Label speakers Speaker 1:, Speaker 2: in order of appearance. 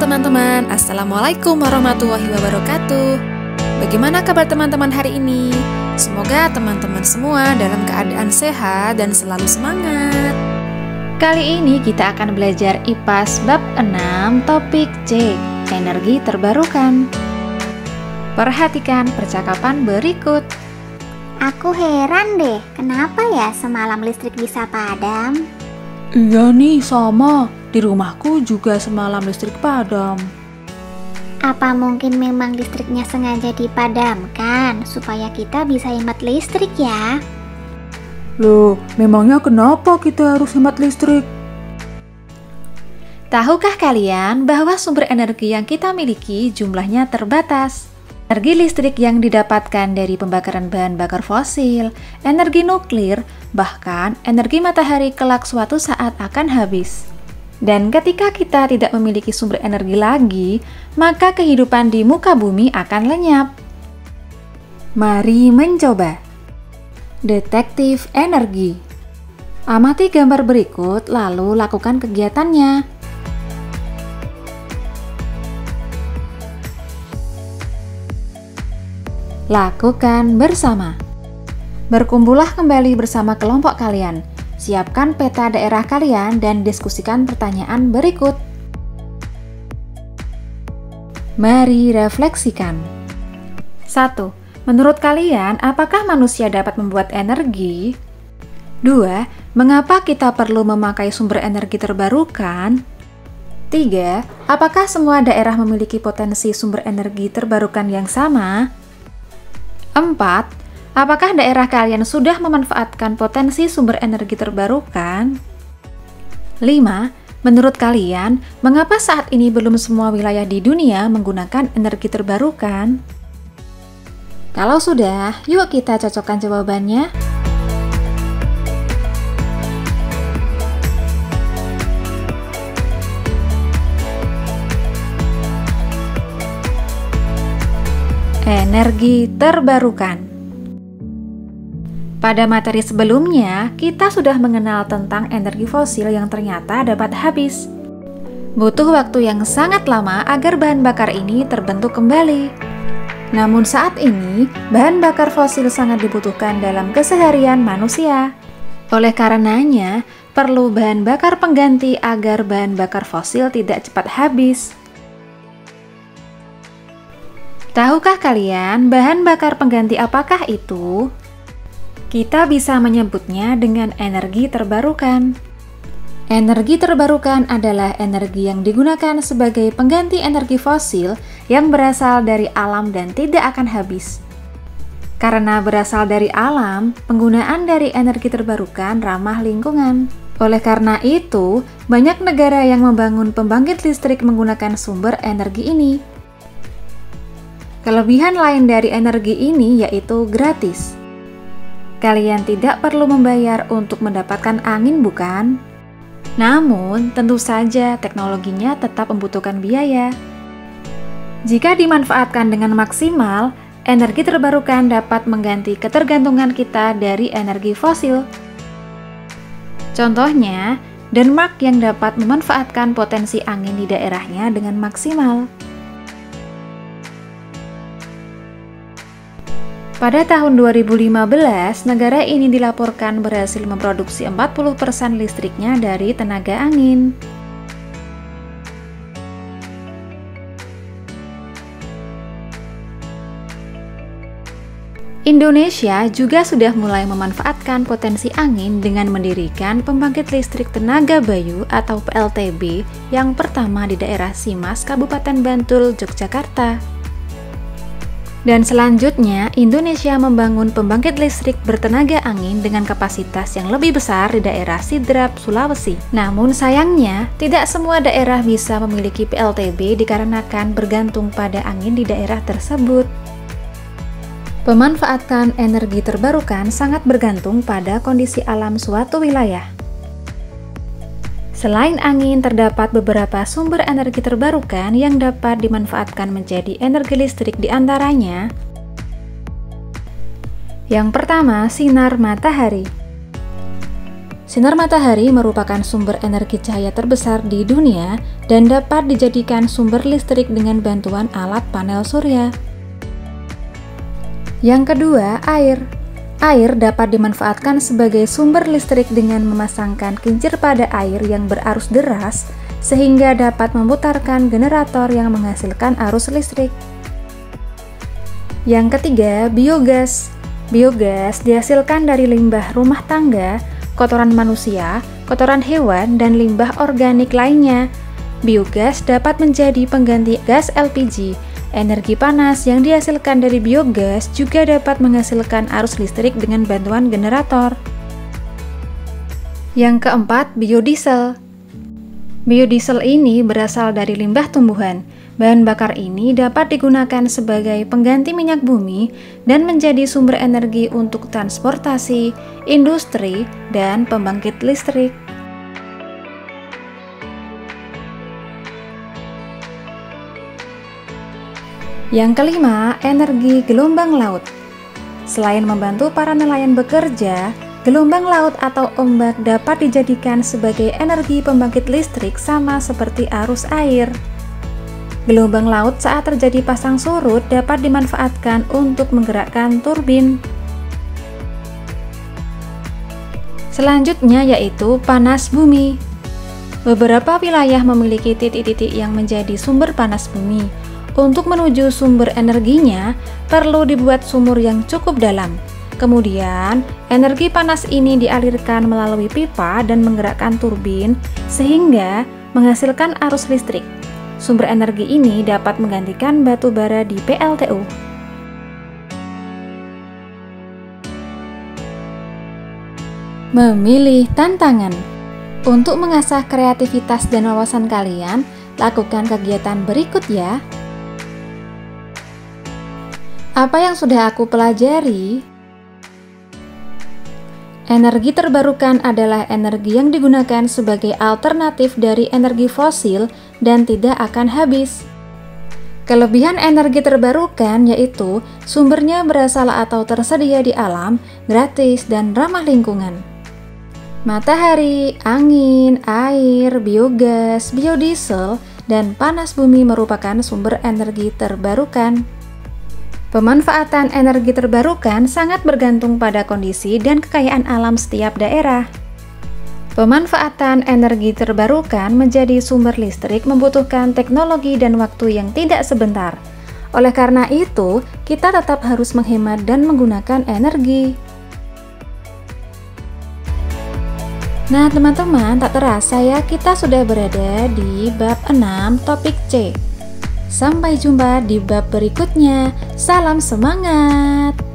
Speaker 1: teman-teman, Assalamualaikum warahmatullahi wabarakatuh. Bagaimana kabar teman-teman hari ini? Semoga teman-teman semua dalam keadaan sehat dan selalu semangat.
Speaker 2: Kali ini kita akan belajar IPAS bab 6 topik C, energi terbarukan. Perhatikan percakapan berikut.
Speaker 3: Aku heran deh, kenapa ya semalam listrik bisa padam?
Speaker 4: Iya nih, sama. Di rumahku juga semalam listrik padam.
Speaker 3: Apa mungkin memang listriknya sengaja dipadamkan supaya kita bisa hemat listrik ya?
Speaker 4: Loh, memangnya kenapa kita harus hemat listrik?
Speaker 2: Tahukah kalian bahwa sumber energi yang kita miliki jumlahnya terbatas? Energi listrik yang didapatkan dari pembakaran bahan bakar fosil, energi nuklir, bahkan energi matahari kelak suatu saat akan habis. Dan ketika kita tidak memiliki sumber energi lagi, maka kehidupan di muka bumi akan lenyap. Mari mencoba. Detektif energi. Amati gambar berikut lalu lakukan kegiatannya. Lakukan bersama. Berkumpullah kembali bersama kelompok kalian. Siapkan peta daerah kalian dan diskusikan pertanyaan berikut. Mari refleksikan. 1. Menurut kalian, apakah manusia dapat membuat energi? 2. Mengapa kita perlu memakai sumber energi terbarukan? 3. Apakah semua daerah memiliki potensi sumber energi terbarukan yang sama? 4. Apakah daerah kalian sudah memanfaatkan potensi sumber energi terbarukan? 5. Menurut kalian, mengapa saat ini belum semua wilayah di dunia menggunakan energi terbarukan? Kalau sudah, yuk kita cocokkan jawabannya. Energi terbarukan. Pada materi sebelumnya, kita sudah mengenal tentang energi fosil yang ternyata dapat habis. Butuh waktu yang sangat lama agar bahan bakar ini terbentuk kembali. Namun saat ini, bahan bakar fosil sangat dibutuhkan dalam keseharian manusia. Oleh karenanya, perlu bahan bakar pengganti agar bahan bakar fosil tidak cepat habis. Tahukah kalian bahan bakar pengganti apakah itu? Kita bisa menyebutnya dengan energi terbarukan. Energi terbarukan adalah energi yang digunakan sebagai pengganti energi fosil yang berasal dari alam dan tidak akan habis. Karena berasal dari alam, penggunaan dari energi terbarukan ramah lingkungan. Oleh karena itu, banyak negara yang membangun pembangkit listrik menggunakan sumber energi ini. Kelebihan lain dari energi ini yaitu gratis. Kalian tidak perlu membayar untuk mendapatkan angin, bukan? Namun, tentu saja teknologinya tetap membutuhkan biaya. Jika dimanfaatkan dengan maksimal, energi terbarukan dapat mengganti ketergantungan kita dari energi fosil. Contohnya, Denmark yang dapat memanfaatkan potensi angin di daerahnya dengan maksimal. Pada tahun 2015, negara ini dilaporkan berhasil memproduksi 40% listriknya dari tenaga angin. Indonesia juga sudah mulai memanfaatkan potensi angin dengan mendirikan pembangkit listrik tenaga bayu atau PLTB yang pertama di daerah Simas, Kabupaten Bantul, Yogyakarta. Dan selanjutnya, Indonesia membangun pembangkit listrik bertenaga angin dengan kapasitas yang lebih besar di daerah Sidrap, Sulawesi. Namun sayangnya, tidak semua daerah bisa memiliki PLTB dikarenakan bergantung pada angin di daerah tersebut. Pemanfaatan energi terbarukan sangat bergantung pada kondisi alam suatu wilayah. Selain angin, terdapat beberapa sumber energi terbarukan yang dapat dimanfaatkan menjadi energi listrik, di antaranya. Yang pertama, sinar matahari. Sinar matahari merupakan sumber energi cahaya terbesar di dunia dan dapat dijadikan sumber listrik dengan bantuan alat panel surya. Yang kedua, air. Air dapat dimanfaatkan sebagai sumber listrik dengan memasangkan kincir pada air yang berarus deras sehingga dapat memutarkan generator yang menghasilkan arus listrik. Yang ketiga, biogas. Biogas dihasilkan dari limbah rumah tangga, kotoran manusia, kotoran hewan, dan limbah organik lainnya. Biogas dapat menjadi pengganti gas LPG. Energi panas yang dihasilkan dari biogas juga dapat menghasilkan arus listrik dengan bantuan generator. Yang keempat, biodiesel. Biodiesel ini berasal dari limbah tumbuhan. Bahan bakar ini dapat digunakan sebagai pengganti minyak bumi dan menjadi sumber energi untuk transportasi, industri, dan pembangkit listrik. Yang kelima, energi gelombang laut. Selain membantu para nelayan bekerja, gelombang laut atau ombak dapat dijadikan sebagai energi pembangkit listrik sama seperti arus air. Gelombang laut saat terjadi pasang surut dapat dimanfaatkan untuk menggerakkan turbin. Selanjutnya yaitu panas bumi. Beberapa wilayah memiliki titik-titik yang menjadi sumber panas bumi. Untuk menuju sumber energinya, perlu dibuat sumur yang cukup dalam. Kemudian, energi panas ini dialirkan melalui pipa dan menggerakkan turbin sehingga menghasilkan arus listrik. Sumber energi ini dapat menggantikan batu bara di PLTU. Memilih tantangan. Untuk mengasah kreativitas dan wawasan kalian, lakukan kegiatan berikut ya. Apa yang sudah aku pelajari? Energi terbarukan adalah energi yang digunakan sebagai alternatif dari energi fosil dan tidak akan habis. Kelebihan energi terbarukan yaitu sumbernya berasal atau tersedia di alam, gratis, dan ramah lingkungan. Matahari, angin, air, biogas, biodiesel, dan panas bumi merupakan sumber energi terbarukan. Pemanfaatan energi terbarukan sangat bergantung pada kondisi dan kekayaan alam setiap daerah. Pemanfaatan energi terbarukan menjadi sumber listrik membutuhkan teknologi dan waktu yang tidak sebentar. Oleh karena itu, kita tetap harus menghemat dan menggunakan energi. Nah, teman-teman, tak terasa ya kita sudah berada di bab 6 topik C. Sampai jumpa di bab berikutnya. Salam semangat!